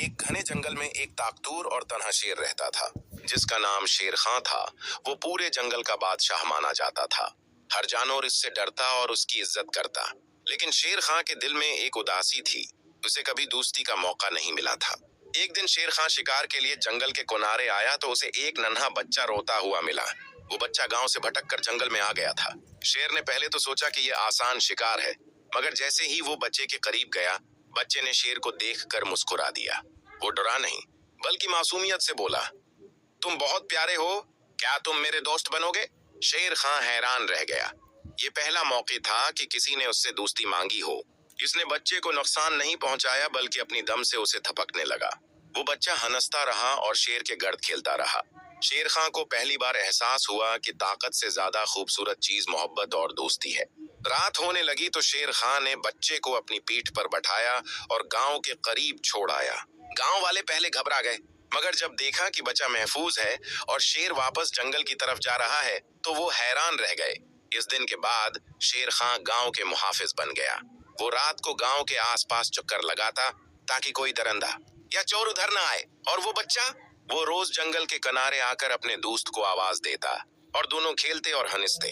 एक घने जंगल में एक ताकतूर और तन्हा शेर रहता था, जिसका नाम शेर खां था। वो पूरे जंगल का बादशाह माना जाता था। हर जानवर इससे डरता और उसकी इज्जत करता। लेकिन शेर खां के दिल में एक उदासी थी। उसे कभी दोस्ती का मौका नहीं मिला था। एक दिन शेर खां शिकार के लिए जंगल के किनारे आया तो उसे एक नन्हा बच्चा रोता हुआ मिला। वो बच्चा गांव से भटक कर जंगल में आ गया था। शेर ने पहले तो सोचा कि यह आसान शिकार है, मगर जैसे ही वो बच्चे के करीब गया, बच्चे ने शेर को देखकर मुस्कुरा दिया। वो डरा नहीं, बल्कि मासूमियत से बोला, तुम बहुत प्यारे हो, क्या तुम मेरे दोस्त बनोगे? शेर खां हैरान रह गया। ये पहला मौका था कि किसी ने उससे दोस्ती मांगी हो। इसने बच्चे को नुकसान नहीं पहुंचाया, बल्कि अपनी दम से उसे थपकने लगा। वो बच्चा हंसता रहा और शेर के गर्द खेलता रहा। शेर खां को पहली बार एहसास हुआ कि ताकत से ज्यादा खूबसूरत चीज मोहब्बत और दोस्ती है। रात होने लगी तो शेर खां ने बच्चे को अपनी पीठ पर बैठाया और गांव के करीब छोड़ आया। गांव वाले पहले घबरा गए, मगर जब देखा कि बच्चा महफूज है और शेर वापस जंगल की तरफ जा रहा है, तो वो हैरान रह गए। इस दिन के बाद शेर खां गांव के मुहाफिज बन गया। वो रात को गांव के आसपास चक्कर लगाता, ताकि कोई दरिंदा या चोर उधर न आए। और वो बच्चा, वो रोज जंगल के किनारे आकर अपने दोस्त को आवाज देता और दोनों खेलते और हंसते।